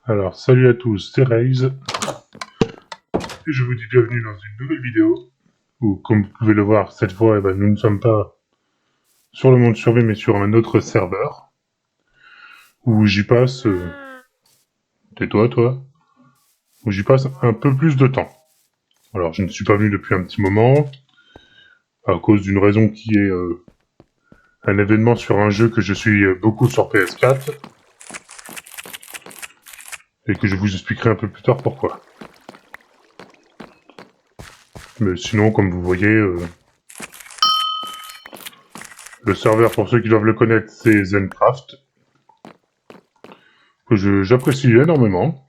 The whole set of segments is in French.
Alors, salut à tous, c'est Raze, et je vous dis bienvenue dans une nouvelle vidéo, où, comme vous pouvez le voir, cette fois, nous ne sommes pas sur le monde survie, mais sur un autre serveur, où j'y passe... Tais-toi, toi. Où j'y passe un peu plus de temps. Alors, je ne suis pas venu depuis un petit moment, à cause d'une raison qui est un événement sur un jeu que je suis beaucoup sur PS4, et que je vous expliquerai un peu plus tard pourquoi. Mais sinon, comme vous voyez, le serveur, pour ceux qui doivent le connaître, c'est Zencraft, que j'apprécie énormément,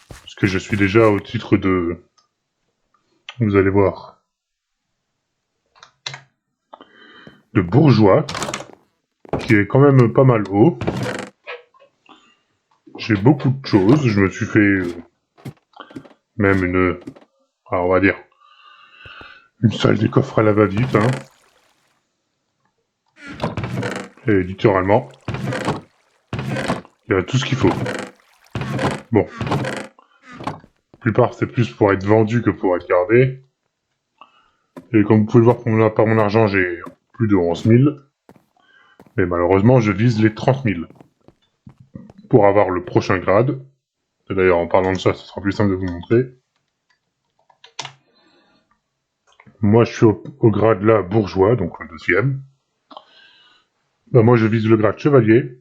parce que je suis déjà au titre de... Vous allez voir. De bourgeois, qui est quand même pas mal haut. J'ai beaucoup de choses, je me suis fait même une... Alors on va dire... Une salle des coffres à la va-vite, hein. Et littéralement, il y a tout ce qu'il faut. Bon. La plupart, c'est plus pour être vendu que pour être gardé. Et comme vous pouvez le voir par mon argent, j'ai plus de 11 000. Mais malheureusement, je vise les 30 000. Pour avoir le prochain grade. Et d'ailleurs, en parlant de ça, ce sera plus simple de vous montrer. Moi, je suis au grade là, bourgeois, donc le deuxième. Bah, moi, je vise le grade chevalier.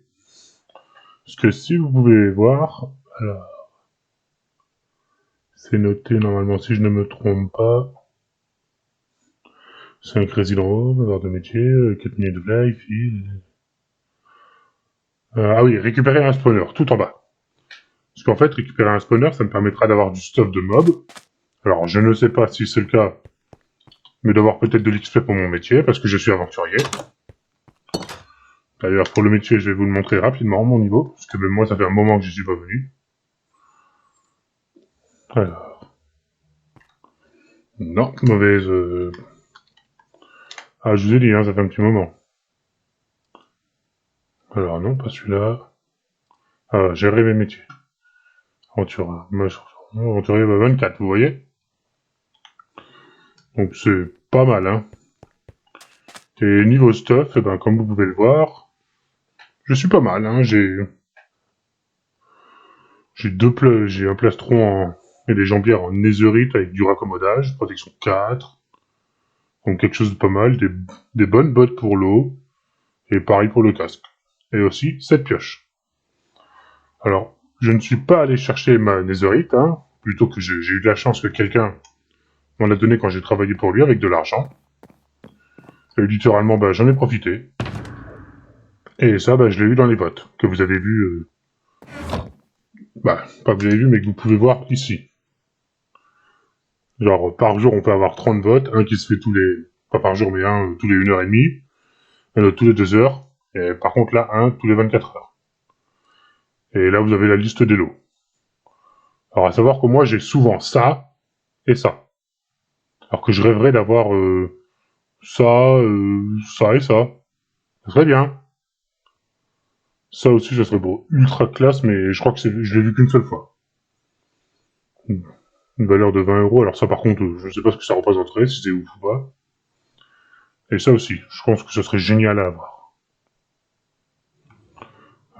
Parce que si vous pouvez voir... Alors... C'est noté, normalement, si je ne me trompe pas... 5 résidents, avoir de métier, 4 minutes de life, ah oui, récupérer un spawner, tout en bas. Parce qu'en fait, récupérer un spawner, ça me permettra d'avoir du stuff de mob. Alors, je ne sais pas si c'est le cas, mais d'avoir peut-être de l'XP pour mon métier, parce que je suis aventurier. D'ailleurs, pour le métier, je vais vous le montrer rapidement, mon niveau, parce que même moi, ça fait un moment que je suis pas venu. Alors... Non, mauvaise... Ah, je vous ai dit, hein, ça fait un petit moment. Alors non, pas celui-là. Ah, gérer mes métiers. Aventurier 24, vous voyez? Donc c'est pas mal, hein. Et niveau stuff, comme vous pouvez le voir, je suis pas mal, hein. J'ai un plastron et des jambières en netherite avec du raccommodage, protection 4. Donc quelque chose de pas mal, des bonnes bottes pour l'eau, et pareil pour le casque. Et aussi 7 pioches. Alors, je ne suis pas allé chercher ma netherite, hein, plutôt que j'ai eu de la chance que quelqu'un m'en a donné quand j'ai travaillé pour lui avec de l'argent. Et littéralement, j'en ai profité. Et ça, je l'ai eu dans les votes, que vous avez vu... pas que vous avez vu, mais que vous pouvez voir ici. Genre, par jour, on peut avoir 30 votes, un qui se fait tous les... Pas par jour, mais un tous les 1h30, un autre tous les 2 heures, et par contre là, un tous les 24 heures. Et là, vous avez la liste des lots. Alors, à savoir que moi, j'ai souvent ça, et ça. Alors que je rêverais d'avoir ça et ça. Ça serait bien. Ça aussi, ça serait beau. Ultra classe, mais je crois que je l'ai vu qu'une seule fois. Une valeur de 20 euros. Alors ça, par contre, je ne sais pas ce que ça représenterait, si c'est ouf ou pas. Et ça aussi, je pense que ce serait génial à avoir.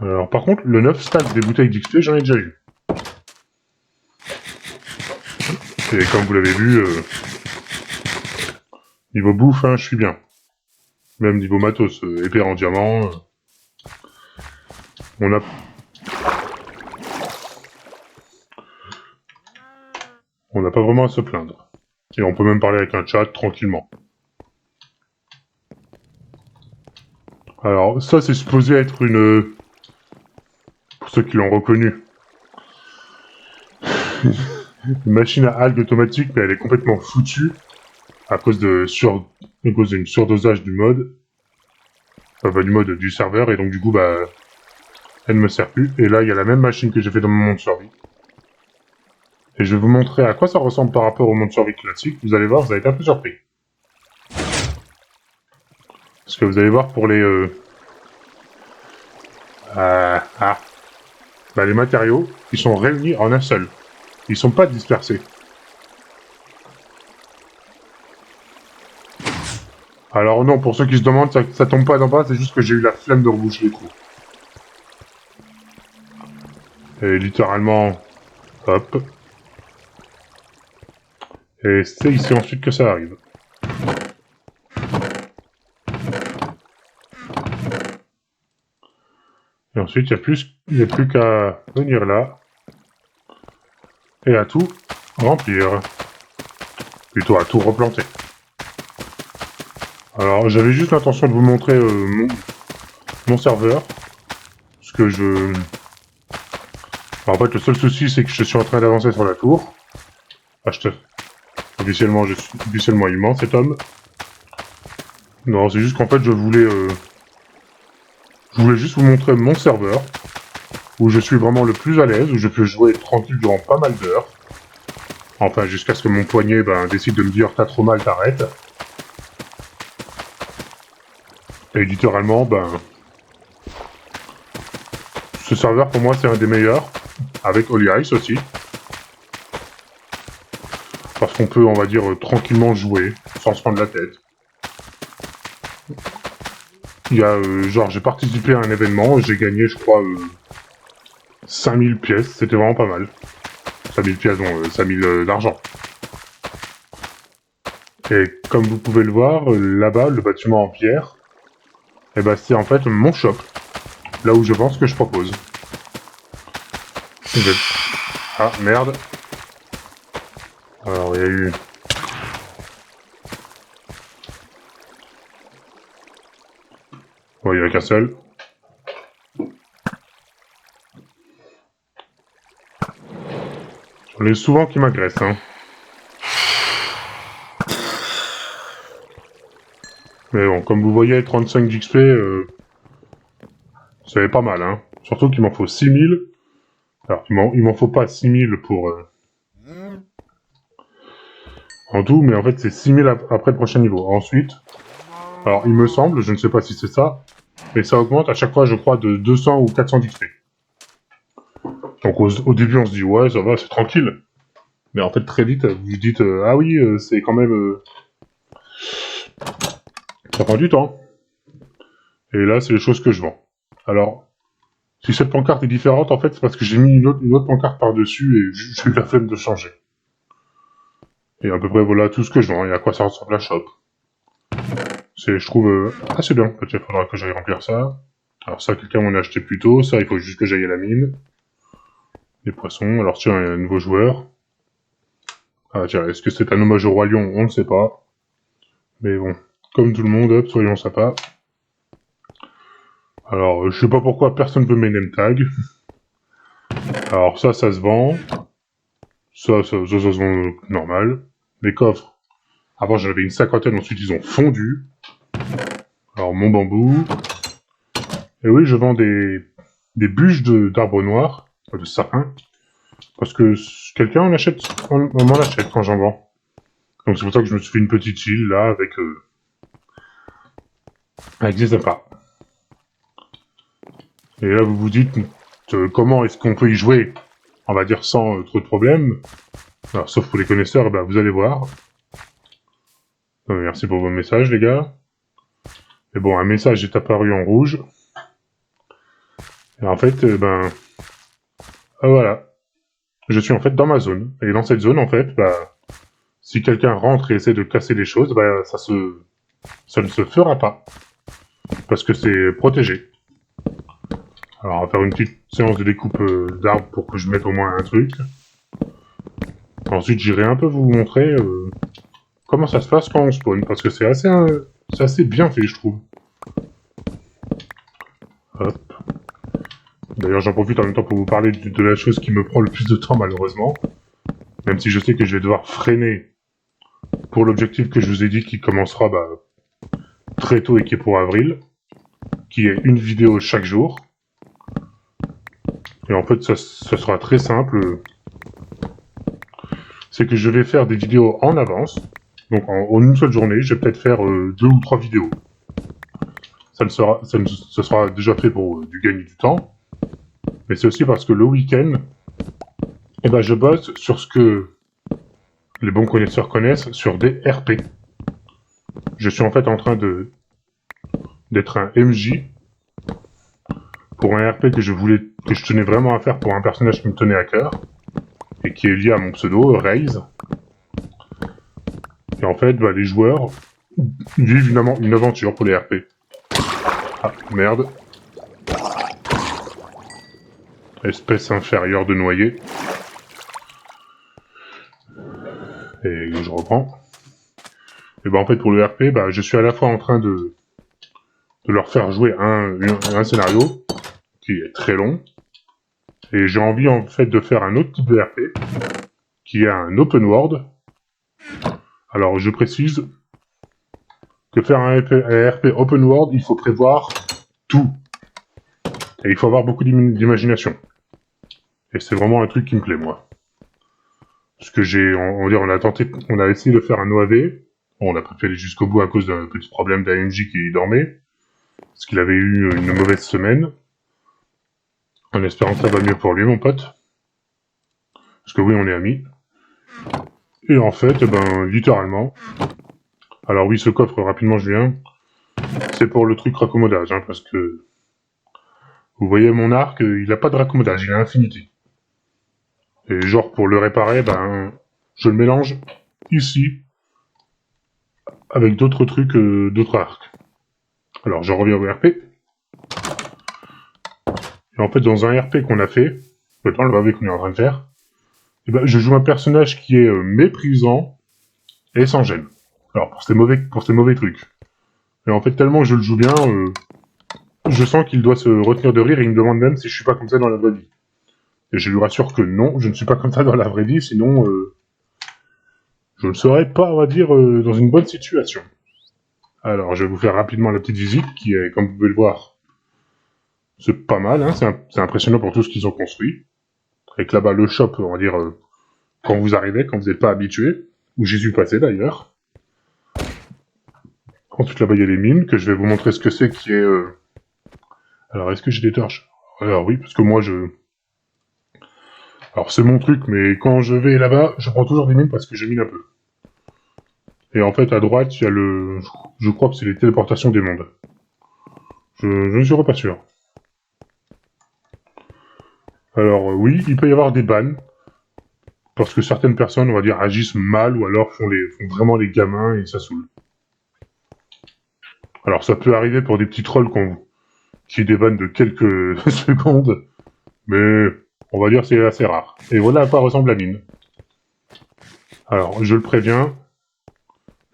Alors par contre, le 9 stack des bouteilles d'XP, j'en ai déjà eu. Et comme vous l'avez vu, niveau bouffe, hein, je suis bien. Même niveau matos, épée en diamant, on a... On n'a pas vraiment à se plaindre. Et on peut même parler avec un chat tranquillement. Alors ça, c'est supposé être une... Pour ceux qui l'ont reconnu. Une machine à algues automatique, mais elle est complètement foutue. À cause d'une surdosage du mode. Du mode du serveur, et donc du coup, elle ne me sert plus. Et là, il y a la même machine que j'ai fait dans mon monde survie. Et je vais vous montrer à quoi ça ressemble par rapport au monde survie classique. Vous allez voir, vous allez être un peu surpris. Parce que vous allez voir pour les... bah, les matériaux, ils sont réunis en un seul. Ils sont pas dispersés. Alors non, pour ceux qui se demandent, ça tombe pas d'en bas, c'est juste que j'ai eu la flemme de reboucher les trous. Et littéralement, hop. Et c'est ici ensuite que ça arrive. Et ensuite, il n'y a plus qu'à venir là. Et à tout remplir. Plutôt à tout replanter. Alors, j'avais juste l'intention de vous montrer mon serveur. Parce que je... Alors, en fait, le seul souci, c'est que je suis en train d'avancer sur la tour. Officiellement, je suis officiellement immense, cet homme. Non, c'est juste qu'en fait, je voulais juste vous montrer mon serveur. Où je suis vraiment le plus à l'aise, où je peux jouer tranquille durant pas mal d'heures. Enfin, jusqu'à ce que mon poignet décide de me dire « t'as trop mal, t'arrêtes ». Et littéralement, ce serveur pour moi c'est un des meilleurs, avec Holy Ice aussi. Parce qu'on peut, on va dire, tranquillement jouer, sans se prendre la tête. Il y a, genre, j'ai participé à un événement, j'ai gagné, je crois, 5000 pièces, c'était vraiment pas mal. 5000 pièces, non, 5000 d'argent. Et comme vous pouvez le voir, là-bas, le bâtiment en pierre, et c'est en fait mon shop. Là où je pense que je propose. Ah, merde. Alors, il y a eu... Ouais, il n'y en a qu'un seul. J'en ai souvent qui m'agressent, hein. Mais bon, comme vous voyez, 35 d'XP, c'est pas mal, hein. Surtout qu'il m'en faut 6000. Alors, il m'en faut pas 6000 pour... en tout, mais en fait, c'est 6000 après le prochain niveau. Ensuite, alors, il me semble, je ne sais pas si c'est ça, mais ça augmente à chaque fois, je crois, de 200 ou 400 d'XP. Donc, au début, on se dit, ouais, ça va, c'est tranquille. Mais en fait, très vite, vous vous dites, ah oui, c'est quand même... ça prend du temps. Et là, c'est les choses que je vends. Alors, si cette pancarte est différente, en fait, c'est parce que j'ai mis une autre pancarte par-dessus et j'ai eu la flemme de changer. Et à peu près, voilà tout ce que je vends et à quoi ça ressemble la shop. C'est, je trouve, assez bien. Peut-être qu'il faudra que j'aille remplir ça. Alors ça, quelqu'un m'en a acheté plus tôt. Ça, il faut juste que j'aille à la mine. Les poissons. Alors tiens, il y a un nouveau joueur. Ah tiens, est-ce que c'est un hommage au Roi Lion? On ne sait pas. Mais bon, comme tout le monde, hop, soyons sympas. Alors, je sais pas pourquoi personne veut mes name tags. Alors ça se vend. Ça se vend normal. Les coffres. Avant, j'en avais une cinquantaine, ensuite ils ont fondu. Alors, mon bambou. Et oui, je vends des bûches d'arbres noirs, de sapin. Parce que quelqu'un en achète, on m'en achète quand j'en vends. Donc c'est pour ça que je me suis fait une petite île, là, avec des appâts. Et là, vous vous dites, comment est-ce qu'on peut y jouer, on va dire, sans trop de problèmes. Alors, sauf pour les connaisseurs, vous allez voir. Merci pour vos messages, les gars. Mais bon, un message est apparu en rouge. Et en fait, voilà. Je suis en fait dans ma zone. Et dans cette zone, en fait, si quelqu'un rentre et essaie de casser les choses, ça ne se fera pas. Parce que c'est protégé. Alors, on va faire une petite séance de découpe d'arbres pour que je mette au moins un truc. Ensuite, j'irai un peu vous montrer comment ça se passe quand on spawn. Parce que c'est assez bien fait, je trouve. Hop. D'ailleurs, j'en profite en même temps pour vous parler de la chose qui me prend le plus de temps, malheureusement. Même si je sais que je vais devoir freiner pour l'objectif que je vous ai dit qui commencera très tôt et qui est pour avril. Qui est une vidéo chaque jour. Et en fait, ça sera très simple. C'est que je vais faire des vidéos en avance. Donc en une seule journée, je vais peut-être faire 2 ou 3 vidéos. Ça sera déjà fait pour du gagner du temps. mais c'est aussi parce que le week-end, eh ben, je bosse sur ce que les bons connaisseurs connaissent, sur des RP. Je suis en fait en train d'être un MJ pour un RP que je tenais vraiment à faire pour un personnage qui me tenait à cœur, et qui est lié à mon pseudo, Raze. Et en fait, bah, les joueurs vivent une aventure pour les RP. Ah, merde. Espèce inférieure de noyer. Et je reprends. Et bah en fait, pour le RP, bah, je suis à la fois en train de leur faire jouer un scénario qui est très long, et j'ai envie en fait de faire un autre type de RP, qui est un open world. Alors je précise que faire un RP open world, il faut prévoir tout. Et il faut avoir beaucoup d'imagination. Et c'est vraiment un truc qui me plaît, moi. Parce que on a essayé de faire un OAV, on n'a pas pu aller jusqu'au bout à cause d'un petit problème d'AMJ qui dormait, parce qu'il avait eu une mauvaise semaine, en espérant que ça va mieux pour lui, mon pote. Parce que oui, on est amis. Et en fait, ben, littéralement... Alors oui, ce coffre, rapidement, Julien, c'est pour le truc raccommodage, hein, parce que... Vous voyez, mon arc, il a pas de raccommodage, il a infinity. Et genre, pour le réparer, ben... Je le mélange ici, avec d'autres trucs, d'autres arcs. Alors, je reviens au RP. Et en fait, dans un RP qu'on a fait, maintenant le RP qu'on est en train de faire, et ben, je joue un personnage qui est méprisant et sans gêne. Alors, pour ces mauvais trucs. Et en fait, tellement je le joue bien, je sens qu'il doit se retenir de rire et il me demande même si je suis pas comme ça dans la vraie vie. Et je lui rassure que non, je ne suis pas comme ça dans la vraie vie, sinon je ne serais pas, on va dire, dans une bonne situation. Alors, je vais vous faire rapidement la petite visite, qui est, comme vous pouvez le voir, c'est pas mal, hein, c'est impressionnant pour tout ce qu'ils ont construit. Avec là-bas le shop, on va dire, quand vous arrivez, quand vous n'êtes pas habitué, où j'y suis passé d'ailleurs. Ensuite, là-bas, il y a les mines, que je vais vous montrer ce que c'est, qui est... Alors, est-ce que j'ai des torches? Alors oui, parce que moi, Alors, c'est mon truc, mais quand je vais là-bas, je prends toujours des mines parce que je mine un peu. Et en fait, à droite, il y a le... Je crois que c'est les téléportations des mondes. Je ne suis pas sûr. Alors, oui, il peut y avoir des bans, parce que certaines personnes, on va dire, agissent mal, ou alors font vraiment les gamins, et ça saoule. Alors, ça peut arriver pour des petits trolls qui débannent de quelques secondes, mais on va dire c'est assez rare. Et voilà à quoi ressemble la mine. Alors, je le préviens,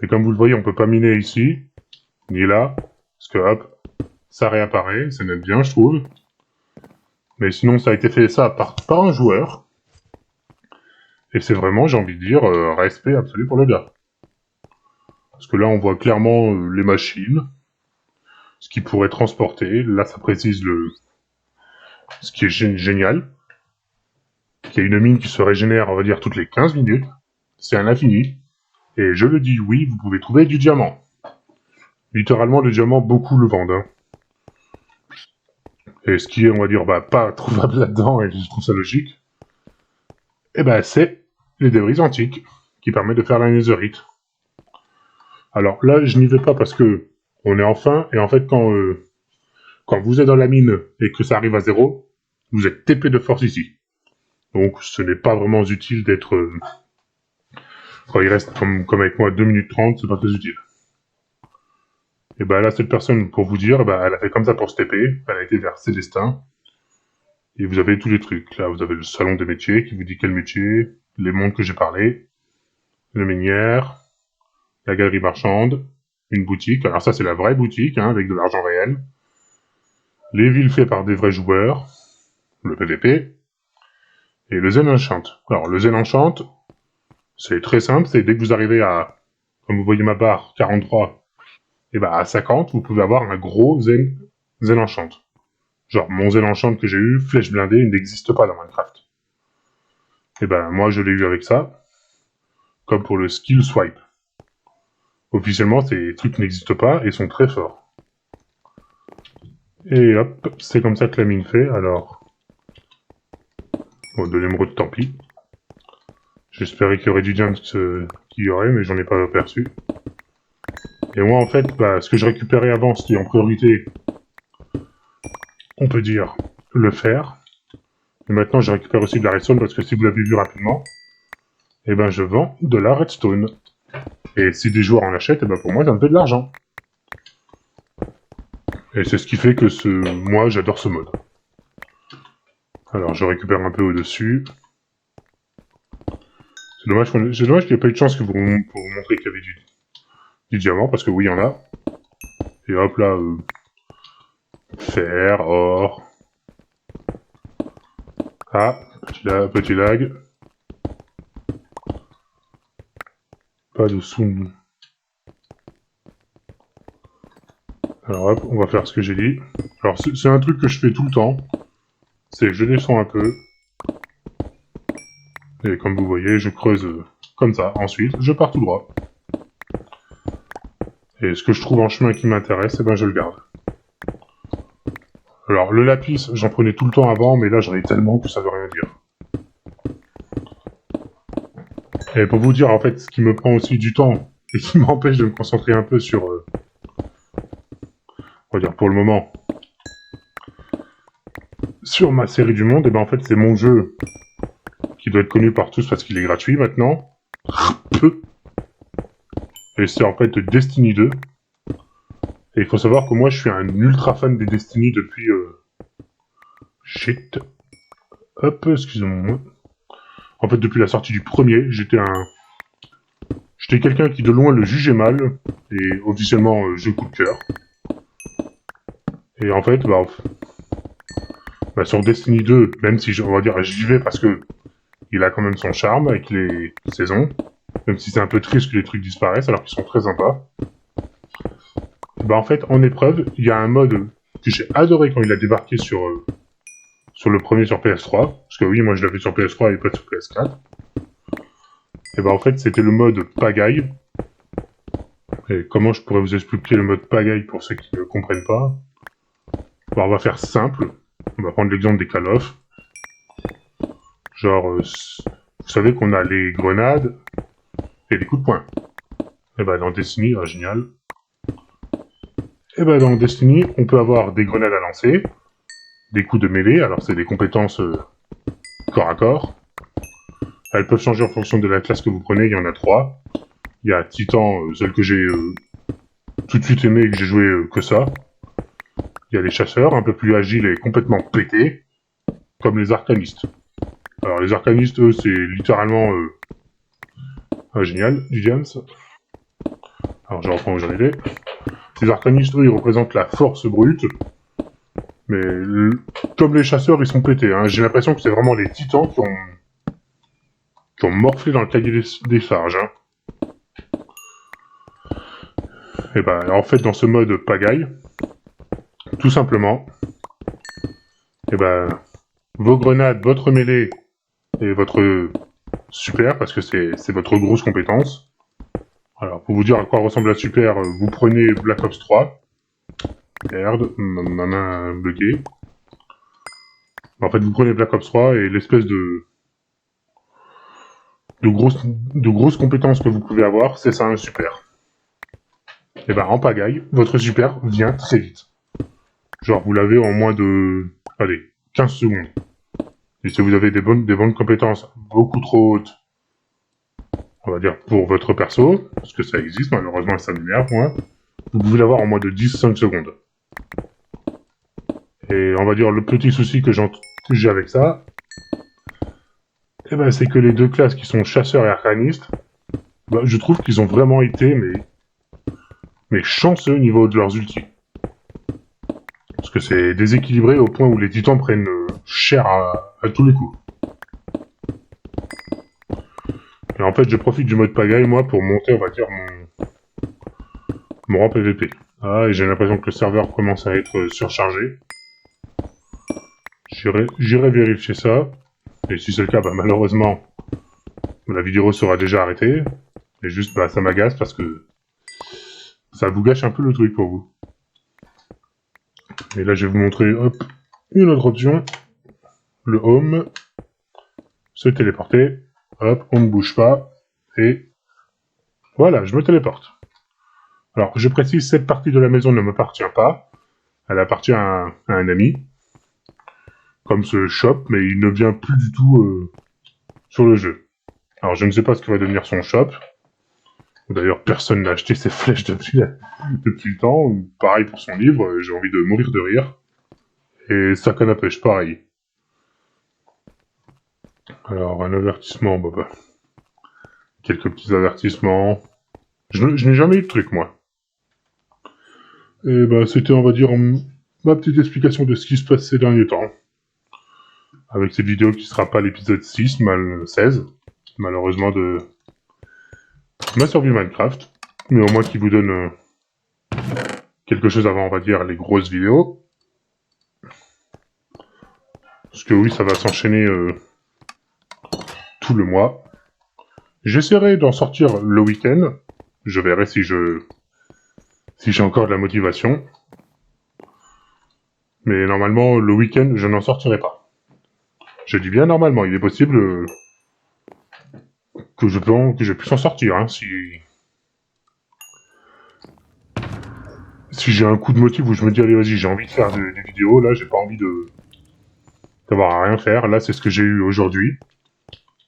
et comme vous le voyez, on peut pas miner ici, ni là, parce que hop, ça réapparaît, ça n'aide bien, je trouve. Mais sinon, ça a été fait ça par un joueur, et c'est vraiment, j'ai envie de dire, respect absolu pour le gars. Parce que là, on voit clairement les machines, ce qui pourrait transporter. Là, ça précise ce qui est génial. Il y a une mine qui se régénère, on va dire, toutes les 15 minutes. C'est un infini. Et je le dis, oui, vous pouvez trouver du diamant. Littéralement, le diamant, beaucoup le vendent. Hein. Et ce qui est, on va dire, pas trouvable là-dedans, et je trouve ça logique, eh ben, c'est les débris antiques, qui permettent de faire la netherite. Alors là, je n'y vais pas parce que on est en fin, et en fait, quand vous êtes dans la mine et que ça arrive à 0, vous êtes TP de force ici. Donc, ce n'est pas vraiment utile d'être... quand il reste, comme avec moi, 2 minutes 30, c'est pas très utile. Et ben là, cette personne, pour vous dire, elle a fait comme ça pour se TP, elle a été vers Célestin, et vous avez tous les trucs. Là, vous avez le salon des métiers qui vous dit quel métier, les mondes que j'ai parlé, le minière, la galerie marchande, une boutique. Alors ça, c'est la vraie boutique, hein, avec de l'argent réel. Les villes faites par des vrais joueurs, le PVP, et le Zen Enchant. Alors, le Zen Enchant, c'est très simple, c'est dès que vous arrivez à, comme vous voyez ma barre, 43, et à 50, vous pouvez avoir un gros Zen Enchant. Genre, mon Zen Enchant que j'ai eu, flèche blindée, il n'existe pas dans Minecraft. Et moi, je l'ai eu avec ça, comme pour le skill swipe. Officiellement, ces trucs n'existent pas et sont très forts. Et hop, c'est comme ça que la mine fait, alors... Bon, de l'émeraude, tant pis. J'espérais qu'il y aurait du diamant qu'il y aurait, mais j'en ai pas aperçu. Et moi, en fait, bah, ce que je récupérais avant, c'était en priorité, on peut dire, le fer. Et maintenant, je récupère aussi de la redstone, parce que si vous l'avez vu rapidement, eh ben, je vends de la redstone. Et si des joueurs en achètent, eh ben, pour moi, ça me fait de l'argent. Et c'est ce qui fait que moi, j'adore ce mode. Alors, je récupère un peu au-dessus. C'est dommage qu'il n'y ait pas eu de chance pour vous montrer qu'il y avait du diamant, parce que oui, il y en a. Et hop là, fer, or. Ah, petit lag. Pas de sound. Alors hop, on va faire ce que j'ai dit. Alors c'est un truc que je fais tout le temps. C'est je descends un peu. Et comme vous voyez, je creuse comme ça. Ensuite, je pars tout droit. Et ce que je trouve en chemin qui m'intéresse, eh ben je le garde. Alors le lapis, j'en prenais tout le temps avant, mais là j'en ai tellement que ça veut rien dire. Et pour vous dire en fait ce qui me prend aussi du temps et qui m'empêche de me concentrer un peu sur, on va dire pour le moment, sur ma série du monde, et ben en fait c'est mon jeu qui doit être connu par tous parce qu'il est gratuit maintenant. Et c'est en fait Destiny 2. Et il faut savoir que moi je suis un ultra fan des Destiny depuis... Shit. Hop, excusez-moi. En fait depuis la sortie du premier, j'étais quelqu'un qui de loin le jugeait mal. Et officiellement jeu coup de cœur. Et en fait, sur Destiny 2, même si on va dire j'y vais parce que il a quand même son charme avec les saisons. Même si c'est un peu triste que les trucs disparaissent alors qu'ils sont très sympas. En fait, en épreuve, il y a un mode que j'ai adoré quand il a débarqué sur le premier sur PS3. Parce que oui, moi je l'avais sur PS3 et pas sur PS4. Et en fait, c'était le mode pagaille. Et comment je pourrais vous expliquer le mode pagaille pour ceux qui ne comprennent pas? On va faire simple. On va prendre l'exemple des Call of. Genre, vous savez qu'on a les grenades et les coups de poing. Et dans Destiny, génial. Et dans Destiny, on peut avoir des grenades à lancer, des coups de mêlée, alors c'est des compétences corps à corps. Elles peuvent changer en fonction de la classe que vous prenez, il y en a 3. Il y a Titan, celle que j'ai tout de suite aimée et que j'ai joué que ça. Il y a les chasseurs, un peu plus agiles et complètement pétés, comme les arcanistes. Alors les arcanistes, eux, c'est littéralement génial, du James. Alors je reprends où j'en étais. Les arcanistes, eux, ils représentent la force brute. Mais comme les chasseurs, ils sont pétés. Hein. J'ai l'impression que c'est vraiment les titans qui ont morflé dans le cahier des charges. Hein. Et en fait, dans ce mode pagaille, tout simplement, vos grenades, votre mêlée et votre super, parce que c'est votre grosse compétence. Alors, pour vous dire à quoi ressemble la super, vous prenez Black Ops 3. Merde, ma main a bugué. En fait, vous prenez Black Ops 3 et l'espèce de grosses compétences que vous pouvez avoir, c'est ça un super. Et en pagaille, votre super vient très vite. Genre, vous l'avez en moins de... Allez, 15 secondes. Et si vous avez des bonnes compétences beaucoup trop hautes, on va dire pour votre perso, parce que ça existe, malheureusement ça m'énerve, moi, vous pouvez l'avoir en moins de 10-5 secondes. Et on va dire le petit souci que j'ai avec ça, c'est que les deux classes qui sont chasseurs et arcanistes, je trouve qu'ils ont vraiment été, mais chanceux au niveau de leurs ultis. Parce que c'est déséquilibré au point où les titans prennent cher à tous les coups. Et en fait, je profite du mode pagaille, moi, pour monter, on va dire, mon rang PVP. Ah, et j'ai l'impression que le serveur commence à être surchargé. J'irai vérifier ça. Et si c'est le cas, malheureusement, la vidéo sera déjà arrêtée. Et juste, ça m'agace parce que ça vous gâche un peu le truc pour vous. Et là, je vais vous montrer, hop, une autre option. Le Home. se téléporter. Hop, on ne bouge pas. Et voilà, je me téléporte. Alors, je précise, cette partie de la maison ne m'appartient pas. Elle appartient à un ami. Comme ce shop, mais il ne vient plus du tout sur le jeu. Alors, je ne sais pas ce que va devenir son shop. D'ailleurs, personne n'a acheté ses flèches depuis le temps. Pareil pour son livre, j'ai envie de mourir de rire. Et Sakana à pêche, pareil. Alors, un avertissement, bah. Quelques petits avertissements. Je n'ai jamais eu de truc, moi. Et bah, c'était, on va dire, ma petite explication de ce qui se passe ces derniers temps. Avec cette vidéo qui sera pas l'épisode 6, 16, malheureusement, de ma survie Minecraft. Mais au moins qui vous donne quelque chose avant, on va dire, les grosses vidéos. Parce que oui, ça va s'enchaîner tout le mois. J'essaierai d'en sortir le week-end. Je verrai si j'ai encore de la motivation. Mais normalement, le week-end, je n'en sortirai pas. Je dis bien normalement, il est possible que je puisse en sortir, hein, si j'ai un coup de motif où je me dis, allez, vas-y, j'ai envie de faire des vidéos, là, j'ai pas envie d'avoir à rien faire. Là, c'est ce que j'ai eu aujourd'hui.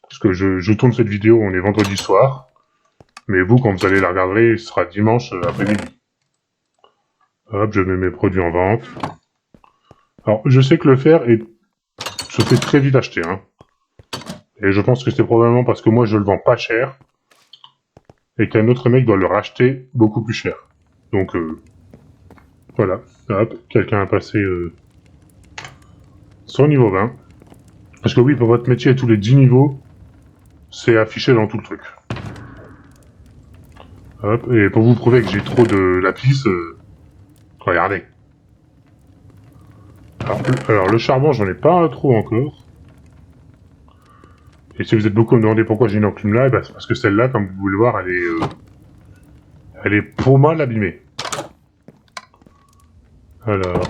Parce que je tourne cette vidéo, on est vendredi soir. Mais vous, quand vous allez la regarder, ce sera dimanche après-midi. Hop, je mets mes produits en vente. Alors, je sais que le fer se fait très vite acheter, hein. Et je pense que c'est probablement parce que moi, je le vends pas cher. Et qu'un autre mec doit le racheter beaucoup plus cher. Donc, voilà. Hop, quelqu'un a passé son niveau 20. Parce que oui, pour votre métier, tous les 10 niveaux, c'est affiché dans tout le truc. Hop, et pour vous prouver que j'ai trop de lapis, regardez. Alors, le charbon, j'en ai pas trop encore. Et si vous êtes beaucoup à me demander pourquoi j'ai une enclume là, c'est parce que celle-là, comme vous pouvez le voir, elle est pour mal abîmée. Alors,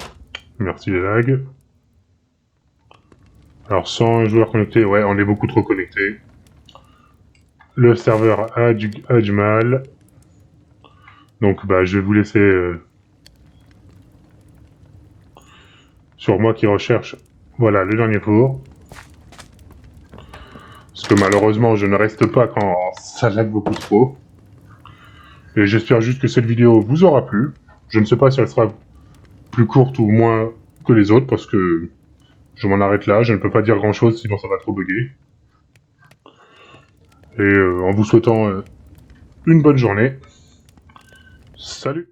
merci les lags. Alors, 100 joueurs connectés, ouais, on est beaucoup trop connectés. Le serveur a du mal. Donc, bah, je vais vous laisser sur moi qui recherche, voilà, le dernier four. Parce que malheureusement, je ne reste pas quand ça lag beaucoup trop. Et j'espère juste que cette vidéo vous aura plu. Je ne sais pas si elle sera plus courte ou moins que les autres, parce que je m'en arrête là. Je ne peux pas dire grand-chose, sinon ça va trop bugger. Et en vous souhaitant une bonne journée. Salut!